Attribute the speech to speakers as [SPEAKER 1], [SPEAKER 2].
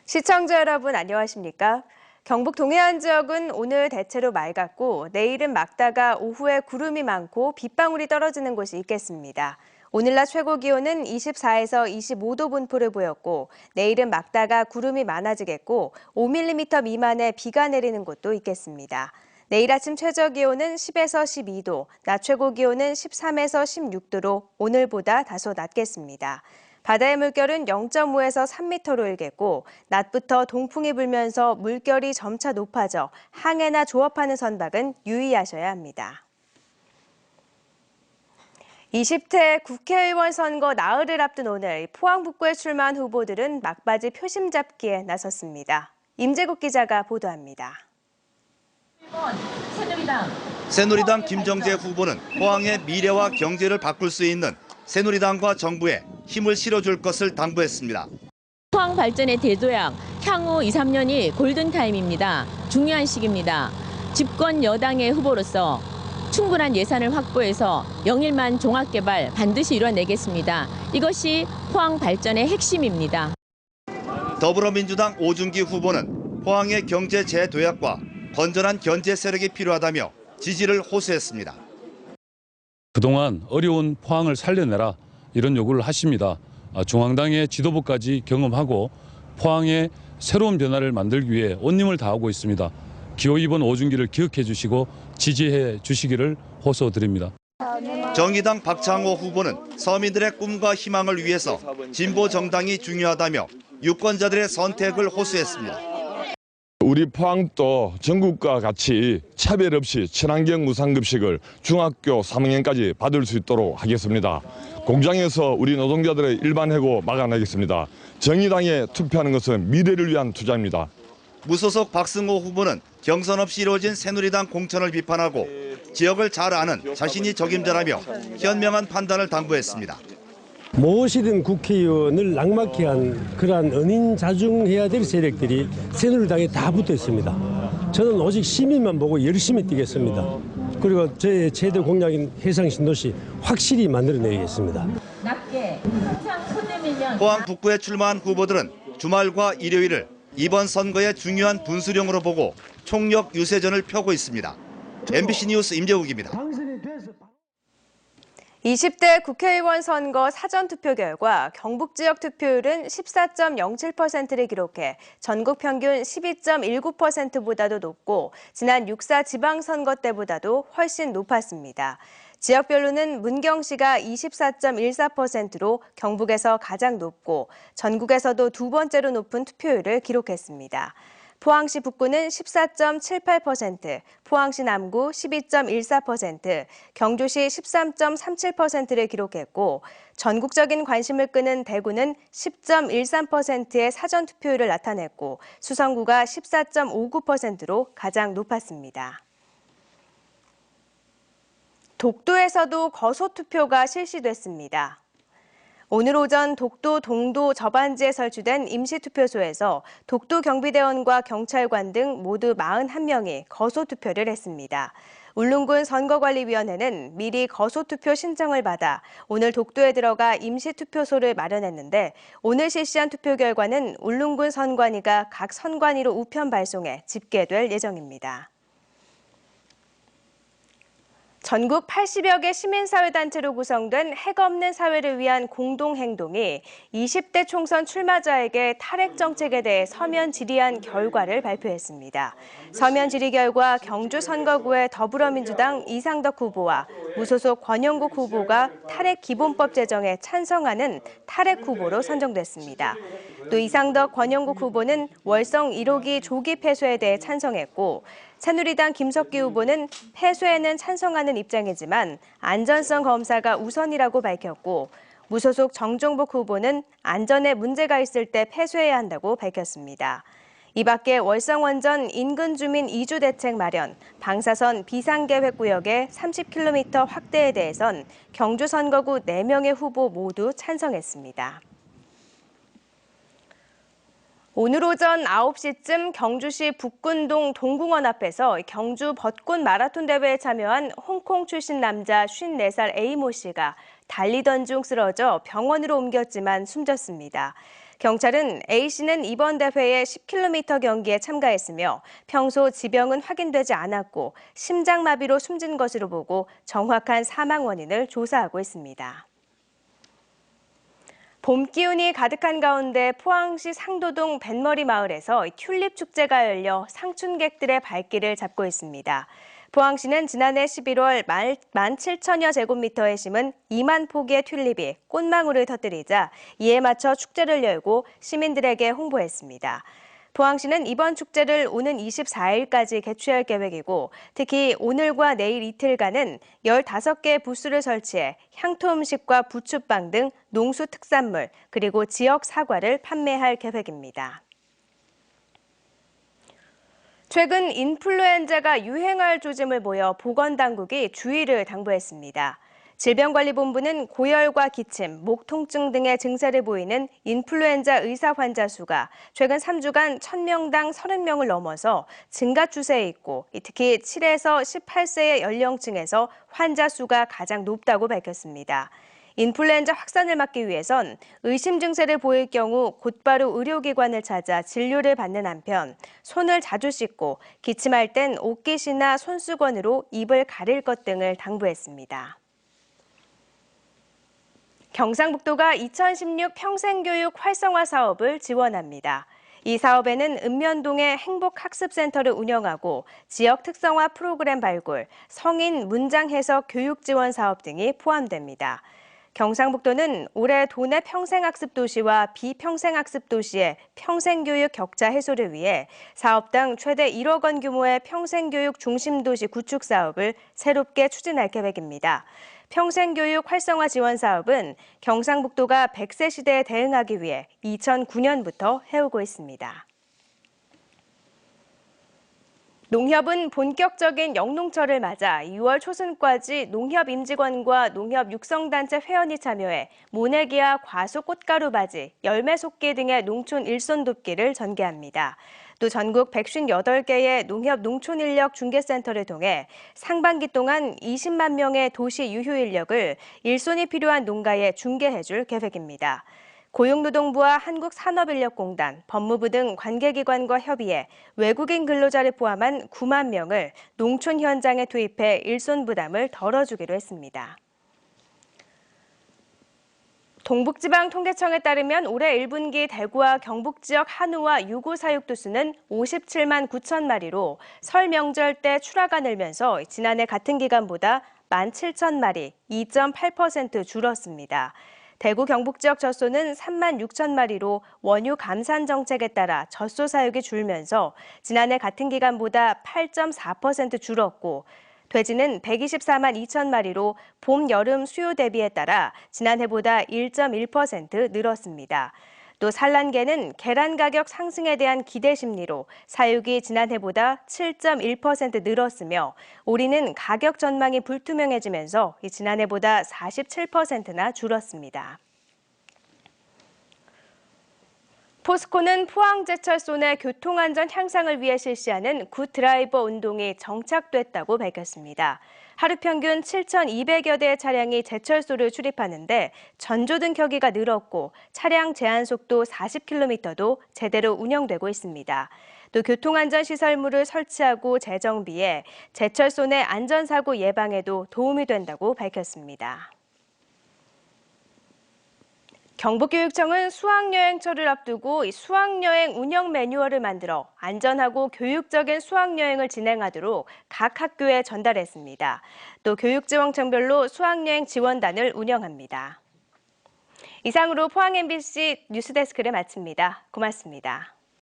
[SPEAKER 1] 시청자 여러분 안녕하십니까? 경북 동해안 지역은 오늘 대체로 맑았고 내일은 맑다가 오후에 구름이 많고 빗방울이 떨어지는 곳이 있겠습니다. 오늘 낮 최고 기온은 24에서 25도 분포를 보였고 내일은 맑다가 구름이 많아지겠고 5mm 미만의 비가 내리는 곳도 있겠습니다. 내일 아침 최저 기온은 10에서 12도, 낮 최고 기온은 13에서 16도로 오늘보다 다소 낮겠습니다. 바다의 물결은 0.5에서 3m로 일겠고 낮부터 동풍이 불면서 물결이 점차 높아져 항해나 조업하는 선박은 유의하셔야 합니다. 20대 국회의원 선거 나흘을 앞둔 오늘 포항 북구에 출마한 후보들은 막바지 표심 잡기에 나섰습니다. 임재국 기자가 보도합니다.
[SPEAKER 2] 새누리당 김정재 후보는 포항의 미래와 경제를 바꿀 수 있는 새누리당과 정부에 힘을 실어줄 것을 당부했습니다.
[SPEAKER 3] 포항 발전의 대도약, 향후 2, 3년이 골든타임입니다. 중요한 시기입니다. 집권 여당의 후보로서 충분한 예산을 확보해서 영일만 종합개발 반드시 이뤄내겠습니다. 이것이 포항 발전의 핵심입니다.
[SPEAKER 2] 더불어민주당 오준기 후보는 포항의 경제 재도약과 건전한 견제 세력이 필요하다며 지지를 호소했습니다.
[SPEAKER 4] 그동안 어려운 포항을 살려내라 이런 요구를 하십니다. 중앙당의 지도부까지 경험하고 포항의 새로운 변화를 만들기 위해 온 힘을 다하고 있습니다. 기호 2번 오준기를 기억해 주시고 지지해 주시기를 호소드립니다.
[SPEAKER 2] 정의당 박창호 후보는 서민들의 꿈과 희망을 위해서 진보 정당이 중요하다며 유권자들의 선택을 호소했습니다.
[SPEAKER 5] 우리 포항도 전국과 같이 차별 없이 친환경 무상급식을 중학교 3학년까지 받을 수 있도록 하겠습니다. 공장에서 우리 노동자들의 일반 해고 막아내겠습니다. 정의당에 투표하는 것은 미래를 위한 투자입니다.
[SPEAKER 2] 무소속 박승호 후보는 경선 없이 이루어진 새누리당 공천을 비판하고 지역을 잘 아는 자신이 적임자라며 현명한 판단을 당부했습니다.
[SPEAKER 6] 무엇이든 국회의원을 낙마케 한 그러한 은인자중해야 될 세력들이 새누리당에 다 붙어 있습니다. 저는 오직 시민만 보고 열심히 뛰겠습니다. 그리고 저의 최대 공약인 해상신도시 확실히 만들어내겠습니다.
[SPEAKER 2] 포항 북구에 출마한 후보들은 주말과 일요일을 이번 선거의 중요한 분수령으로 보고 총력 유세전을 펴고 있습니다. MBC 뉴스 임재욱입니다.
[SPEAKER 1] 20대 국회의원 선거 사전투표 결과 경북 지역 투표율은 14.07%를 기록해 전국 평균 12.19%보다도 높고 지난 6.4 지방선거 때보다도 훨씬 높았습니다. 지역별로는 문경시가 24.14%로 경북에서 가장 높고 전국에서도 두 번째로 높은 투표율을 기록했습니다. 포항시 북구는 14.78%, 포항시 남구 12.14%, 경주시 13.37%를 기록했고 전국적인 관심을 끄는 대구는 10.13%의 사전투표율을 나타냈고 수성구가 14.59%로 가장 높았습니다. 독도에서도 거소투표가 실시됐습니다. 오늘 오전 독도 동도 저반지에 설치된 임시투표소에서 독도 경비대원과 경찰관 등 모두 41명이 거소투표를 했습니다. 울릉군 선거관리위원회는 미리 거소투표 신청을 받아 오늘 독도에 들어가 임시투표소를 마련했는데 오늘 실시한 투표 결과는 울릉군 선관위가 각 선관위로 우편 발송해 집계될 예정입니다. 전국 80여 개 시민사회단체로 구성된 핵 없는 사회를 위한 공동행동이 20대 총선 출마자에게 탈핵 정책에 대해 서면 질의한 결과를 발표했습니다. 서면 질의 결과 경주 선거구의 더불어민주당 이상덕 후보와 무소속 권영국 후보가 탈핵 기본법 제정에 찬성하는 탈핵 후보로 선정됐습니다. 또 이상덕 권영국 후보는 월성 1호기 조기 폐쇄에 대해 찬성했고 새누리당 김석기 후보는 폐쇄에는 찬성하는 입장이지만 안전성 검사가 우선이라고 밝혔고 무소속 정종복 후보는 안전에 문제가 있을 때 폐쇄해야 한다고 밝혔습니다. 이 밖에 월성 원전 인근 주민 이주 대책 마련, 방사선 비상계획구역의 30km 확대에 대해선 경주 선거구 4명의 후보 모두 찬성했습니다. 오늘 오전 9시쯤 경주시 북군동 동궁원 앞에서 경주 벚꽃 마라톤 대회에 참여한 홍콩 출신 남자 54살 A모 씨가 달리던 중 쓰러져 병원으로 옮겼지만 숨졌습니다. 경찰은 A씨는 이번 대회에 10km 경기에 참가했으며 평소 지병은 확인되지 않았고 심장마비로 숨진 것으로 보고 정확한 사망 원인을 조사하고 있습니다. 봄 기운이 가득한 가운데 포항시 상도동 뱃머리 마을에서 튤립 축제가 열려 상춘객들의 발길을 잡고 있습니다. 포항시는 지난해 11월 17,000여 제곱미터에 심은 2만 포기의 튤립이 꽃망울을 터뜨리자 이에 맞춰 축제를 열고 시민들에게 홍보했습니다. 포항시는 이번 축제를 오는 24일까지 개최할 계획이고 특히 오늘과 내일 이틀간은 15개의 부스를 설치해 향토 음식과 부추빵 등 농수 특산물 그리고 지역 사과를 판매할 계획입니다. 최근 인플루엔자가 유행할 조짐을 보여 보건당국이 주의를 당부했습니다. 질병관리본부는 고열과 기침, 목 통증 등의 증세를 보이는 인플루엔자 의사 환자 수가 최근 3주간 1,000명당 30명을 넘어서 증가 추세에 있고 특히 7에서 18세의 연령층에서 환자 수가 가장 높다고 밝혔습니다. 인플루엔자 확산을 막기 위해선 의심 증세를 보일 경우 곧바로 의료기관을 찾아 진료를 받는 한편 손을 자주 씻고 기침할 땐 옷깃이나 손수건으로 입을 가릴 것 등을 당부했습니다. 경상북도가 2016 평생교육 활성화 사업을 지원합니다. 이 사업에는 읍면동에 행복학습센터를 운영하고 지역 특성화 프로그램 발굴, 성인 문장 해석 교육 지원 사업 등이 포함됩니다. 경상북도는 올해 도내 평생학습 도시와 비평생학습 도시의 평생교육 격차 해소를 위해 사업당 최대 1억 원 규모의 평생교육 중심도시 구축 사업을 새롭게 추진할 계획입니다. 평생교육 활성화 지원 사업은 경상북도가 100세 시대에 대응하기 위해 2009년부터 해오고 있습니다. 농협은 본격적인 영농철을 맞아 6월 초순까지 농협 임직원과 농협 육성단체 회원이 참여해 모내기와 과수 꽃가루 바지, 열매 속기 등의 농촌 일손 돕기를 전개합니다. 또 전국 158개의 농협 농촌인력 중개센터를 통해 상반기 동안 20만 명의 도시 유휴 인력을 일손이 필요한 농가에 중개해줄 계획입니다. 고용노동부와 한국산업인력공단, 법무부 등 관계기관과 협의해 외국인 근로자를 포함한 9만 명을 농촌 현장에 투입해 일손 부담을 덜어주기로 했습니다. 동북지방통계청에 따르면 올해 1분기 대구와 경북 지역 한우와 유고 사육 두수는 57만 9천 마리로 설 명절 때 출하가 늘면서 지난해 같은 기간보다 17,000마리, 2.8% 줄었습니다. 대구 경북 지역 젖소는 3만 6천 마리로 원유 감산 정책에 따라 젖소 사육이 줄면서 지난해 같은 기간보다 8.4% 줄었고 돼지는 124만 2천 마리로 봄, 여름 수요 대비에 따라 지난해보다 1.1% 늘었습니다. 또 산란계는 계란 가격 상승에 대한 기대 심리로 사육이 지난해보다 7.1% 늘었으며 오리는 가격 전망이 불투명해지면서 지난해보다 47%나 줄었습니다. 포스코는 포항제철소 내 교통안전 향상을 위해 실시하는 굿드라이버 운동이 정착됐다고 밝혔습니다. 하루 평균 7,200여 대의 차량이 제철소를 출입하는데 전조등 켜기가 늘었고 차량 제한 속도 40km도 제대로 운영되고 있습니다. 또 교통안전시설물을 설치하고 재정비해 제철소 내 안전사고 예방에도 도움이 된다고 밝혔습니다. 경북교육청은 수학여행철을 앞두고 수학여행 운영 매뉴얼을 만들어 안전하고 교육적인 수학여행을 진행하도록 각 학교에 전달했습니다. 또 교육지원청별로 수학여행 지원단을 운영합니다. 이상으로 포항 MBC 뉴스데스크를 마칩니다. 고맙습니다.